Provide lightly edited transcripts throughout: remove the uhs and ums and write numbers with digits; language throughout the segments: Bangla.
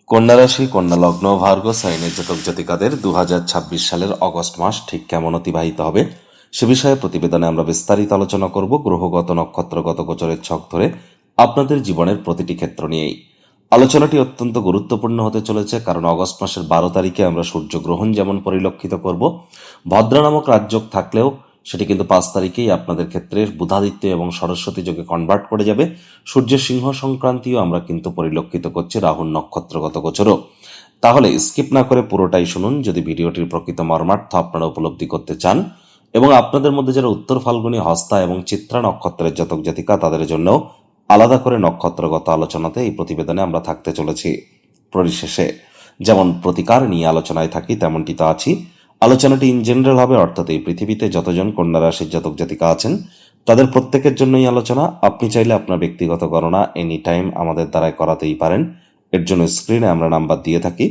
কন্যা রাশি, কন্যা লগ্ন, ভার্গো সাইনের জাতক জাতিকাদের 2026 সালের অগস্ট মাস ঠিক কেমন অতিবাহিত হবে সে বিষয়ে প্রতিবেদনে আমরা বিস্তারিত আলোচনা করব। গ্রহগত নক্ষত্রগত গোচরের ছক ধরে আপনাদের জীবনের প্রতিটি ক্ষেত্র নিয়েই আলোচনাটি অত্যন্ত গুরুত্বপূর্ণ হতে চলেছে, কারণ অগস্ট মাসের 12 তারিখে আমরা সূর্যগ্রহণ যেমন পরিলক্ষিত করব, ভদ্রা নামক রাজযোগ থাকলেও সেটি কিন্তু 5 তারিখেই আপনাদের ক্ষেত্রে বুধাদিত্য এবং সরস্বতী যোগে কনভার্ট করে যাবে। সূর্য সিংহ সংক্রান্তিও আমরা কিন্তু পরিলক্ষিত করছি রাহুর নক্ষত্রগত গোচরও। তাহলে স্কিপ না করে পুরোটাই শুনুন যদি ভিডিওটির প্রকৃত মর্মার্থ আপনারা উপলব্ধি করতে চান, এবং আপনাদের মধ্যে যারা উত্তর ফাল্গুনী, হস্তা এবং চিত্রা নক্ষত্রের জাতক জাতিকা তাদের জন্য আলাদা করে নক্ষত্রগত আলোচনাতে এই প্রতিবেদনে আমরা থাকতে চলেছি। পরিশেষে যেমন প্রতিকার নিয়ে আলোচনায় থাকি তেমনটি তো আছি। আলোচনাটি ইন জেনারেল হবে, অর্থাৎ এই পৃথিবীতে যতজন কন্যা রাশির জাতক জাতিকা আছেন তাদের প্রত্যেকের জন্যই আলোচনা। আপনি চাইলে আপনার ব্যক্তিগত গণনা এনি টাইম আমাদের দ্বারাই করাতেই পারেন। এর জন্য স্ক্রিনে আমরা নাম্বার দিয়ে থাকি।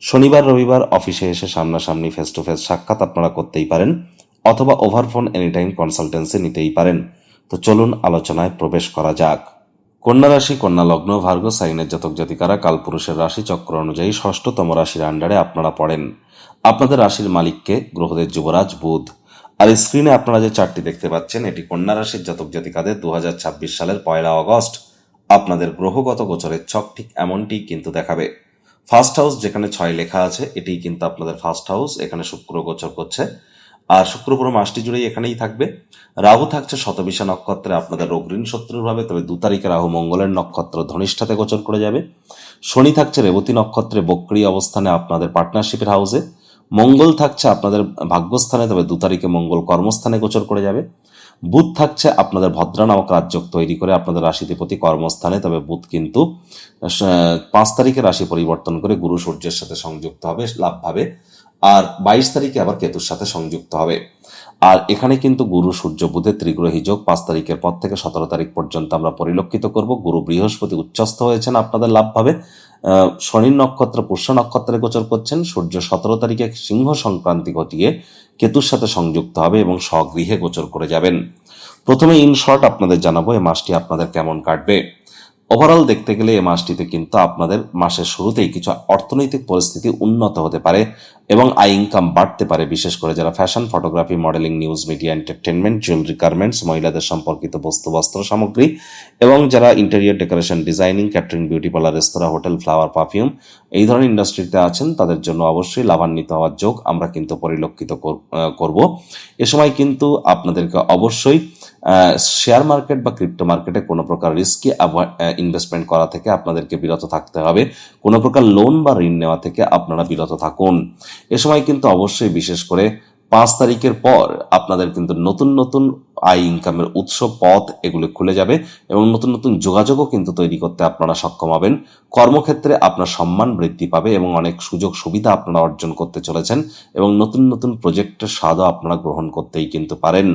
শনিবার রবিবার অফিসে এসে সামনাসামনি ফেস টু ফেস সাক্ষাৎ আপনারা করতেই পারেন, অথবা over phone any time consultancy নিতেই পারেন। তো চলুন আলোচনায় প্রবেশ করা যাক। কন্যা রাশি, কন্যা লগ্ন, ভার্গো সাইনের জাতক জাতিকারা কালপুরুষের রাশি চক্র অনুযায়ী ষষ্ঠতম রাশির আন্ডারে আপনারা পড়েন। আপনাদের রাশির মালিককে গ্রহদের যুবরাজ বুধ। আর স্ক্রিনে আপনারা যে চার্টটি দেখতে পাচ্ছেন এটি কন্যা রাশির জাতক জাতিকাদের 2026 সালের 1 অগস্ট আপনাদের গ্রহগত গোচরের ছক ঠিক এমনটি কিন্তু দেখাবে। ফার্স্ট হাউস যেখানে 6 লেখা আছে এটি কিন্তু আপনাদের ফার্স্ট হাউস, এখানে শুক্র গোচর করছে। আর শুক্র পুরো মাসটি জুড়েই এখানেই থাকবে। রাহু থাকছে শতবিশা নক্ষত্রে আপনাদের রোগঋণ শত্রুর ভাবে, তবে 2 তারিখে রাহু মঙ্গলের নক্ষত্র ধনিষ্ঠাতে গোচর করে যাবে। শনি থাকছে রেবতী নক্ষত্রে বক্রী অবস্থানে আপনাদের পার্টনারশিপের হাউসে। মঙ্গল থাকছে আপনাদের ভাগ্যস্থানে, তবে 2 তারিখে মঙ্গল কর্মস্থানে গোচর করে যাবে। বুধ থাকছে আপনাদের ভদ্রা নামক রাজযোগ তৈরি করে আপনাদের রাশিধিপতি কর্মস্থানে, তবে বুধ কিন্তু 5 তারিখে রাশি পরিবর্তন করে গুরু সূর্যের সাথে সংযুক্ত হবে লাভভাবে, আর 22 তারিখে আবার কেতুর সাথে সংযুক্ত হবে। আর এখানে কিন্তু গুরু সূর্য বুধের ত্রিগ্রহী যোগ 5 তারিখের পর থেকে 17 তারিখ পর্যন্ত আমরা পরিলক্ষিত করব। গুরু বৃহস্পতি উচ্চস্থ হয়েছেন আপনাদের লাভভাবে। শনির নক্ষত্র পুষ্য নক্ষত্রে গোচর করছেন। সূর্য 17 তারিখে সিংহ সংক্রান্তি ঘটিয়ে কেতুর সাথে সংযুক্ত হবে এবং স্বগৃহে গোচর করে যাবেন। প্রথমে ইন শর্ট আপনাদের জানাবো এই মাসটি আপনাদের কেমন কাটবে। ওভারঅল দেখতে গেলে এই মাসটিতে কিন্তু আপনাদের মাসের শুরুতেই কিছু অর্থনৈতিক পরিস্থিতি উন্নত হতে পারে এবং আয় ইনকাম বাড়তে পারে, বিশেষ করে যারা fashion, photography, modelling, news media, entertainment, jewellery, garments, মহিলাদের সম্পর্কিত বস্তু, বস্ত্র সামগ্রী, এবং যারা interior decoration, designing, catering, beauty parlour, restaurant, hotel, flower, perfume এই ধরনের ইন্ডাস্ট্রিতে আছেন তাদের জন্য অবশ্যই লাভান্বিত হওয়ার যোগ আমরা কিন্তু পরিলক্ষিত করব। এ সময় কিন্তু আপনাদেরকে অবশ্যই শেয়ার মার্কেট বা ক্রিপ্টো মার্কেটে কোনো প্রকার রিস্কি ইনভেস্টমেন্ট করা থেকে আপনাদেরকে বিরত থাকতে হবে। কোনো প্রকার লোন বা ঋণ নেওয়া থেকে আপনারা বিরত থাকুন। এ সময় কিন্তু অবশ্যই বিশেষ করে 5 তারিখের পর আপনাদের কিন্তু নতুন নতুন আয় ইনকামের উৎস পথ এগুলো খুলে যাবে এবং নতুন নতুন যোগাযোগও কিন্তু তৈরি করতে আপনারা সক্ষম হবেন। কর্মক্ষেত্রে আপনার সম্মান বৃদ্ধি পাবে এবং অনেক সুযোগ সুবিধা আপনারা অর্জন করতে চলেছেন এবং নতুন নতুন প্রজেক্টের স্বাদও আপনারা গ্রহণ করতেই কিন্তু পারেন।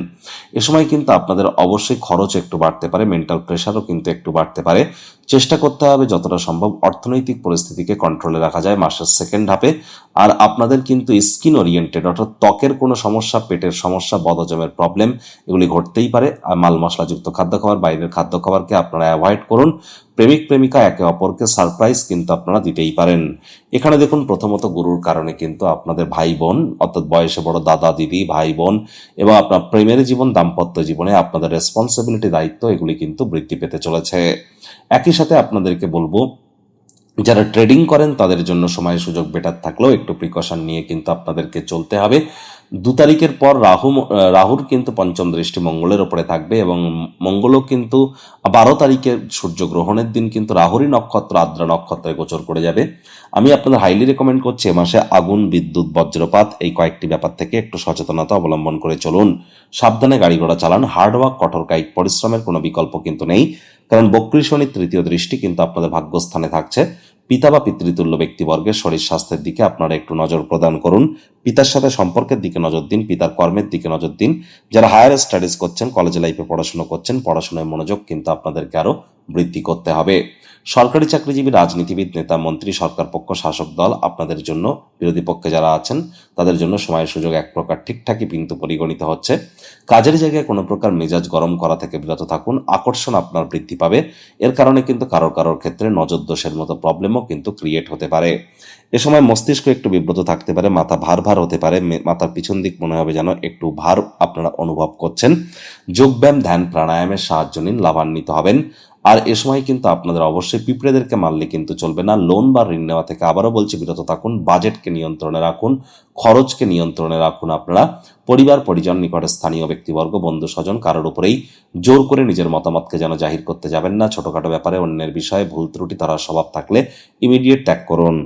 এ সময় কিন্তু আপনাদের অবশ্যই খরচ একটু বাড়তে পারে, মেন্টাল প্রেশারও কিন্তু একটু বাড়তে পারে। চেষ্টা করতে হবে যতটা সম্ভব অর্থনৈতিক পরিস্থিতিকে কন্ট্রোলে রাখা যায় মাসের সেকেন্ড হাফে। আর আপনাদের কিন্তু স্কিন ওরিয়েন্টেড অর্থাৎ ত্বকের কোনো সমস্যা, পেটের সমস্যা, বদহজমের প্রবলেম এগুলি ঘটতেই পারে। আর মাল মশলাযুক্ত খাদ্য খাবার, বাইরের খাদ্য খাবারকে আপনারা অ্যাভয়েড করুন। প্রেমিক প্রেমিকা একে অপরকে সারপ্রাইজ কিন্তু আপনারা দিতেই পারেন। এখানে দেখুন প্রথমত গুরুর কারণে কিন্তু আপনাদের ভাই বোন অর্থাৎ বয়সে বড় দাদা দিদি, ভাই বোন এবং আপনার প্রেমের জীবন, দাম্পত্য জীবনে আপনাদের রেসপন্সিবিলিটি, দায়িত্ব এগুলি কিন্তু বৃদ্ধি পেতে চলেছে। একই সাথে আপনাদেরকে বলবো যারা ট্রেডিং করেন তাদের জন্য সময় সুযোগ বেটার থাকলেও একটু প্রিকশন নিয়ে কিন্তু আপনাদেরকে চলতে হবে। 2 তারিখের পর রাহুর কিন্তু পঞ্চম দৃষ্টি মঙ্গলের ওপরে থাকবে এবং মঙ্গলও কিন্তু 12 তারিখের সূর্যগ্রহণের দিন কিন্তু রাহুরই নক্ষত্র আদ্রা নক্ষত্রে গোচর করে যাবে। আমি আপনাদের হাইলি রেকমেন্ড করছি এ মাসে আগুন, বিদ্যুৎ, বজ্রপাত এই কয়েকটি ব্যাপার থেকে একটু সচেতনতা অবলম্বন করে চলুন। সাবধানে গাড়ি ঘোড়া চালান। হার্ডওয়ার্ক, কঠোর কায়িক পরিশ্রমের কোনো বিকল্প কিন্তু নেই, কারণ বক্রী শনির তৃতীয় দৃষ্টি কিন্তু আপনাদের ভাগ্যস্থানে থাকছে। পিতা বা পিতৃতুল্য ব্যক্তিবর্গের শরীর স্বাস্থ্যের দিকে আপনারা একটু নজর প্রদান করুন। পিতার সাথে সম্পর্কের দিকে নজর দিন, পিতার কর্মের দিকে নজর দিন। যারা হায়ার স্টাডিজ করছেন, কলেজ লাইফে পড়াশোনা করছেন, পড়াশোনায় মনোযোগ কিন্তু আপনাদেরকে আরো বৃদ্ধি করতে হবে। সরকারি চাকরিজীবী, রাজনীতিবিদ, নেতা, মন্ত্রী, সরকার পক্ষ, শাসক দল, আপনাদের জন্য বিরোধী পক্ষে যারা আছেন তাদের জন্য সময়ের সুযোগ এক প্রকার ঠিকঠাকই কিন্তু পরিগণিত হচ্ছে। কাজের জায়গায় কোনো প্রকার মেজাজ গরম করা থেকে বিরত থাকুন। আকর্ষণ আপনার বৃদ্ধি পাবে। এর কারণে কিন্তু কারোর ক্ষেত্রে নজর দোষের মতো প্রবলেমও কিন্তু ক্রিয়েট হতে পারে। এ সময় মস্তিষ্ক একটু বিব্রত থাকতে পারে, মাথা ভার হতে পারে, মাথার পিছন দিক মনে হবে যেন একটু ভার আপনারা অনুভব করছেন। যোগব্যায়াম, ধ্যান, প্রাণায়ামের সাহায্য নিন, লাভান্বিত হবেন। আর এ সময় কিন্তু আপনাদের অবশ্যই পিঁপড়েদেরকে মারলে কিন্তু চলবে না। লোন বা ঋণ নেওয়া থেকে আবারও বলছি বিরত থাকুন। বাজেটকে নিয়ন্ত্রণে রাখুন, খরচকে নিয়ন্ত্রণে রাখুন। আপনারা পরিবার, পরিজন, নিকটে স্থানীয় ব্যক্তিবর্গ, বন্ধু স্বজন কারোর উপরেই জোর করে নিজের মতামতকে যেন জাহির করতে যাবেন না। ছোটখাটো ব্যাপারে অন্যের বিষয়ে ভুল ত্রুটি ধরার স্বভাব থাকলে ইমিডিয়েট ত্যাগ করুন।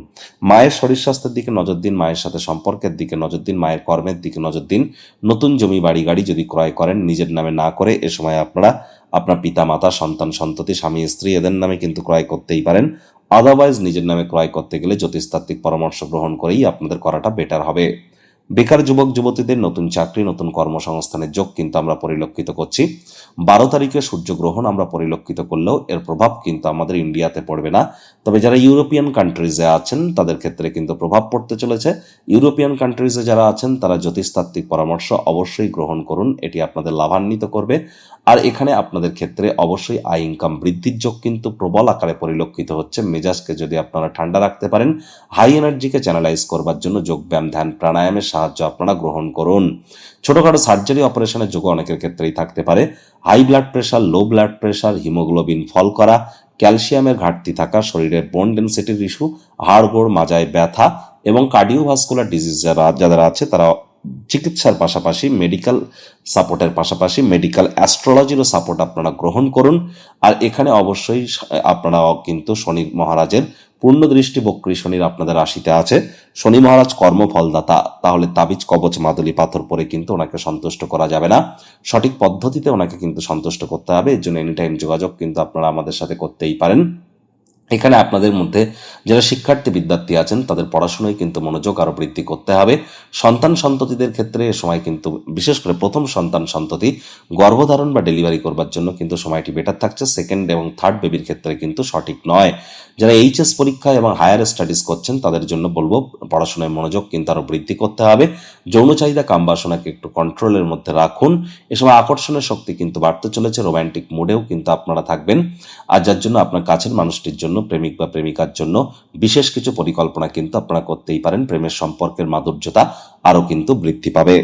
মায়ের শরীর স্বাস্থ্যের দিকে নজর দিন, মায়ের সাথে সম্পর্কের দিকে নজর দিন, মায়ের কর্মের দিকে নজর দিন। নতুন জমি, বাড়ি, গাড়ি যদি ক্রয় করেন নিজের নামে না করে এ সময় আপনারা আপনার পিতা, মাতা, সন্তান, সন্ততি, স্বামী, স্ত্রী এদের নামে কিন্তু ক্রয় করতেই পারেন। আদারওয়াইজ নিজের নামে ক্রয় করতে গেলে জ্যোতিষতাত্ত্বিক পরামর্শ গ্রহণ করেই আপনাদের করাটা বেটার হবে। বেকার যুবক যুবতীদের নতুন চাকরি, নতুন কর্মসংস্থানের যোগ কিন্তু আমরা পরিলক্ষিত করছি। 12 তারিখে সূর্যগ্রহণ আমরা পরিলক্ষিত করলেও এর প্রভাব কিন্তু আমাদের ইন্ডিয়াতে পড়বে না। তবে যারা ইউরোপিয়ান কান্ট্রিজে আছেন তাদের ক্ষেত্রে কিন্তু প্রভাব পড়তে চলেছে। ইউরোপিয়ান কান্ট্রিজে যারা আছেন তারা জ্যোতিষতাত্ত্বিক পরামর্শ অবশ্যই গ্রহণ করুন, এটি আপনাদের লাভান্বিত করবে। আর এখানে আপনাদের ক্ষেত্রে অবশ্যই আয় ইনকাম বৃদ্ধির যোগ কিন্তু প্রবল আকারে পরিলক্ষিত হচ্ছে। মেজাজকে যদি আপনারা ঠান্ডা রাখতে পারেন, হাই এনার্জিকে চ্যানেলাইজ করবার জন্য যোগব্যায়াম, ধ্যান, প্রাণায়ামের সাহায্য আপনারা গ্রহণ করুন। ছোটখাটো সার্জারি, অপারেশনের যোগ অনেকের ক্ষেত্রেই থাকতে পারে। High blood pressure, low blood pressure, haemoglobin fall করা, ক্যালসিয়ামের ঘাটতি থাকা, শরীরের বোন ডেন্সিটির ইস্যু, হাড়গোড় মাজায় ব্যথা এবং কার্ডিওভাস্কুলার ডিজিজ যাদের আছে তারা চিকিৎসার পাশাপাশি মেডিকেল সাপোর্টের পাশাপাশি মেডিকেল অ্যাস্ট্রোলজিরও সাপোর্ট আপনারা গ্রহণ করুন। আর এখানে অবশ্যই আপনারা কিন্তু শনি মহারাজের পূর্ণ দৃষ্টি বক্রী শনির আপনাদের রাশিতে আছে। শনি মহারাজ কর্মফলদাতা, তাহলে তাবিজ, কবচ, মাদুলি পাথর পরে কিন্তু ওনাকে সন্তুষ্ট করা যাবে না। সঠিক পদ্ধতিতে ওনাকে কিন্তু সন্তুষ্ট করতে হবে। এর জন্য এনি টাইম যোগাযোগ কিন্তু আপনারা আমাদের সাথে করতেই পারেন। এখানে আপনাদের মধ্যে যারা শিক্ষার্থী, বিদ্যার্থী আছেন তাদের পড়াশোনায় কিন্তু মনোযোগ আরো বৃদ্ধি করতে হবে। সন্তান সন্ততিদের ক্ষেত্রে এ সময় কিন্তু বিশেষ করে প্রথম সন্তান সন্ততি গর্ভধারণ বা ডেলিভারি করবার জন্য কিন্তু সময়টি বেটার থাকছে। সেকেন্ড এবং থার্ড বেবির ক্ষেত্রে কিন্তু সঠিক নয়। যারা এইচএস পরীক্ষা এবং হায়ার স্টাডিজ করছেন তাদের জন্য বলবো পড়াশোনায় মনোযোগ কিন্তু আরো বৃদ্ধি করতে হবে। যৌন চাহিদা, কাম বাসনাকে একটু কন্ট্রোলের মধ্যে রাখুন। এ সময় আকর্ষণের শক্তি কিন্তু বাড়তে চলেছে। রোমান্টিক মুডেও কিন্তু আপনারা থাকবেন। আর যার জন্য আপনার কাছের মানুষটির জন্য, প্রেমিক বা প্রেমিকার জন্য বিশেষ কিছু পরিকল্পনা কিন্তু আপনারা করতেই পারেন। প্রেমের সম্পর্কের মাধুর্যতা আরো কিন্তু বৃদ্ধি পাবে।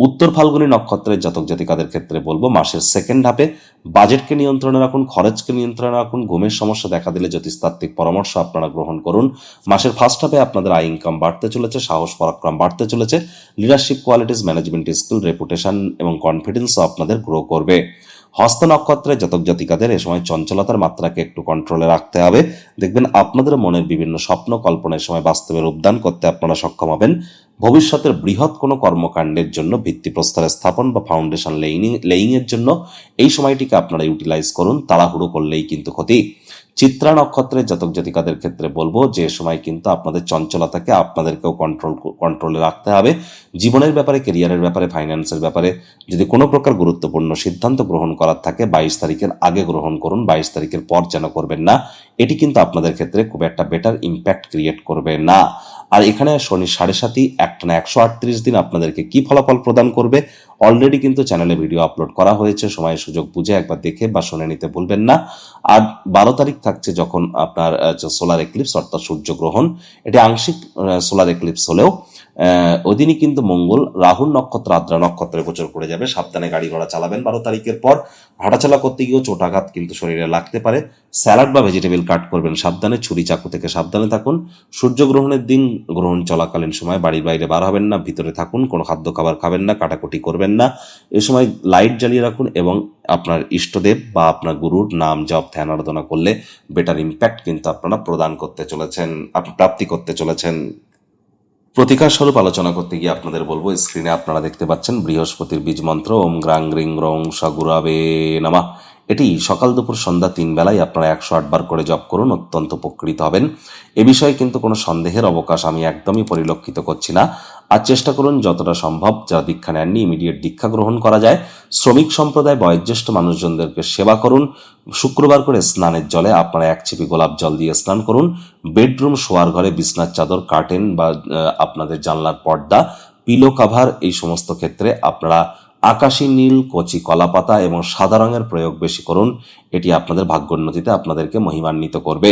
উত্তর ফাল্গুনী নক্ষত্রের জাতক জাতিকাদের ক্ষেত্রে বলবো মাসের সেকেন্ড হাফে বাজেটকে নিয়ন্ত্রণে রাখুন, খরচকে নিয়ন্ত্রণে রাখুন। ঘুমের সমস্যা দেখা দিলে জ্যোতিষতাত্ত্বিক পরামর্শ আপনারা গ্রহণ করুন। মাসের ফার্স্ট হাফে আপনাদের আয় ইনকাম বাড়তে চলেছে, সাহস পরাক্রম বাড়তে চলেছে। Leadership qualities, management skill, reputation এবং কনফিডেন্সও আপনাদের গ্রো করবে। হস্ত নক্ষত্রের জাতক জাতিকাদের এ সময় চঞ্চলতার মাত্রাকে একটু কন্ট্রোলে রাখতে হবে। দেখবেন আপনাদের মনের বিভিন্ন স্বপ্ন কল্পনার সময় বাস্তবে রূপদান করতে আপনারা সক্ষম হবেন। ভবিষ্যতের বৃহৎ কোনো কর্মকাণ্ডের জন্য ভিত্তিপ্রস্তর স্থাপন বা ফাউন্ডেশন লেইং এর জন্য এই সময়টিকে আপনারা ইউটিলাইজ করুন। তাড়াহুড়ো করলেই কিন্তু ক্ষতি। চিত্রা নক্ষত্রের জাতক জাতিকাদের ক্ষেত্রে বলবো যে সময় কিন্তু আপনাদের চঞ্চলতাকে আপনাদেরকেও কন্ট্রোলে রাখতে হবে। জীবনের ব্যাপারে, কেরিয়ারের ব্যাপারে, ফাইন্যান্সের ব্যাপারে যদি কোনো প্রকার গুরুত্বপূর্ণ সিদ্ধান্ত গ্রহণ করার থাকে 22 তারিখের আগে গ্রহণ করুন, 22 তারিখের পর যেন করবেন না। এটি কিন্তু আপনাদের ক্ষেত্রে খুব একটা বেটার ইম্প্যাক্ট ক্রিয়েট করবে না। আর এখানে শনি 7.5 একটানা 138 দিন আপনাদেরকে কি ফলাফল প্রদান করবে অলরেডি কিন্তু চ্যানেলে ভিডিও আপলোড করা হয়েছে। সময় সুযোগ বুঝে একবার দেখে বা শুনে নিতে ভুলবেন না। আর 12 তারিখ থাকছে যখন আপনার সোলার এক্লিপস অর্থাৎ সূর্যগ্রহণ। এটি আংশিক সোলার এক্লিপস হলেও ওদিনই কিন্তু মঙ্গল রাহুর নক্ষত্র আদ্রা নক্ষত্রে গোচর করে যাবে। সাবধানে গাড়ি ঘোড়া চালাবেন। 12 তারিখের পর হাঁটাচলা করতে গিয়েও চোটাঘাত কিন্তু শরীরে লাগতে পারে। স্যালাড বা ভেজিটেবল কাট করবেন সাবধানে। ছুরি চাকু থেকে সাবধানে থাকুন। সূর্যগ্রহণের দিন গ্রহণ চলাকালীন সময় বাড়ির বাইরে বার হবেন না, ভিতরে থাকুন। কোনো খাদ্য খাবার খাবেন না, কাটাকুটি করবেন না। এ সময় লাইট জ্বালিয়ে রাখুন এবং আপনার ইষ্টদেব বা আপনার গুরুর নাম জপ ধ্যান আরাধনা করলে বেটার ইম্প্যাক্ট কিন্তু আপনারা প্রদান করতে চলেছেন, আপনি প্রাপ্তি করতে চলেছেন। প্রতিকার স্বরূপ আলোচনা করতে গিয়ে আপনাদের বলবো স্ক্রিনে আপনারা দেখতে পাচ্ছেন বৃহস্পতির বীজ মন্ত্র ওম গ্রাং গ্রিং গ্রং সগুরাবে নমঃ। এটি সকাল দুপুর সন্ধ্যা 3 বেলায় আপনারা 108 বার করে জপ করুন, অত্যন্ত উপকৃত হবেন। এ বিষয়ে কিন্তু কোনো সন্দেহের অবকাশ আমি একদমই পরিলক্ষিত করছি না। আর চেষ্টা করুন যতটা সম্ভব, যারা দীক্ষা নেননি ইমিডিয়েট দীক্ষা গ্রহণ করা যায়। শ্রমিক সম্প্রদায় বয়োজ্যেষ্ঠ মানুষজনদেরকে সেবা করুন। শুক্রবার করে স্নানের জলে আপনারা 1 ছিপি গোলাপ জল দিয়ে স্নান করুন। বেডরুম, শোয়ার ঘরে বিছনার চাদর, কার্টেন বা আপনাদের জানলার পর্দা, পিলো কাভার, এই সমস্ত ক্ষেত্রে আপনারা আকাশী নীল, কচি কলাপাতা এবং সাদা রঙের প্রয়োগ বেশি করুন। এটি আপনাদের ভাগ্যোন্নতিতে আপনাদেরকে মহিমান্বিত করবে।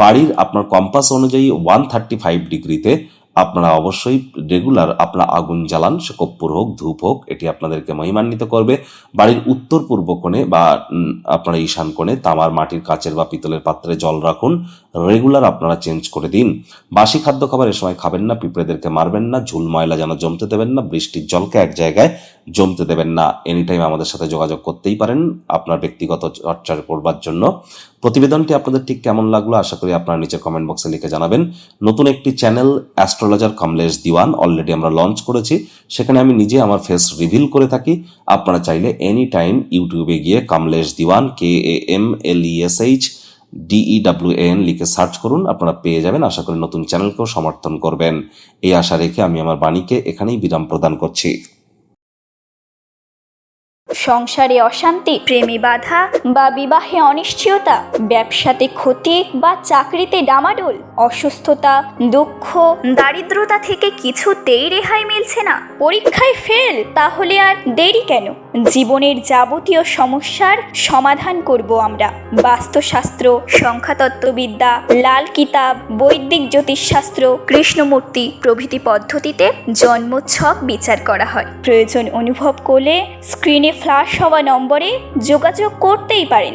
বাড়ির আপনার কম্পাস অনুযায়ী 135 ডিগ্রিতে আপনারা অবশ্যই রেগুলার আপনারা আগুন জ্বালান, সে কর্পূর হোক, ধূপ হোক, এটি আপনাদেরকে মহিমান্বিত করবে। বাড়ির উত্তর পূর্ব কোণে বা আপনারা ঈশান কোণে তামার, মাটির, কাচের বা পিতলের পাত্রে জল রাখুন। রেগুলার আপনারা চেঞ্জ করে দিন। বাসি খাদ্য খাবার এ সময় খাবেন না, পিঁপড়েদেরকে মারবেন না, ঝুল ময়লা যেন জমতে দেবেন না, বৃষ্টির জলকে এক জায়গায় জমতে দেবেন না। এনিটাইম আমাদের সাথে যোগাযোগ করতেই পারেন আপনার ব্যক্তিগত চর্চা করবার জন্য। প্রতিবেদনটি আপনাদের ঠিক কেমন লাগলো আশা করি আপনারা নিচে কমেন্ট বক্সে লিখে জানাবেন। নতুন একটি চ্যানেল অ্যাস্ট্রোলজার কমলেশ দিওয়ান অলরেডি আমরা লঞ্চ করেছি, সেখানে আমি নিজে আমার ফেস রিভিল করে থাকি। আপনারা চাইলে এনি টাইম ইউটিউবে গিয়ে কমলেশ দিওয়ান, KAMLESHDEWAN লিখে সার্চ করুন, আপনারা পেয়ে যাবেন। আশা করি নতুন চ্যানেলকেও সমর্থন করবেন, এই আশা রেখে আমি আমার বাণীকে এখানেই বিরাম প্রদান করছি। সংসারে অশান্তি, প্রেমে বাধা বা বিবাহে অনিশ্চয়তা, ব্যবসাতে ক্ষতি বা চাকরিতে ডামাডোল, অসুস্থতা, দুঃখ, দারিদ্রতা থেকে কিছুতেই রেহাই মিলছে না, পরীক্ষায় ফেল, তাহলে আর দেরি কেন? জীবনের যাবতীয় সমস্যার সমাধান করব আমরা। বাস্তুশাস্ত্র, সংখ্যাতত্ত্ববিদ্যা, লাল কিতাব, বৈদিক জ্যোতিষশাস্ত্র, কৃষ্ণমূর্তি প্রভৃতি পদ্ধতিতে জন্মছক বিচার করা হয়। প্রয়োজন অনুভব করলে স্ক্রিনে ফ্ল্যাশ হওয়া নম্বরে যোগাযোগ করতেই পারেন।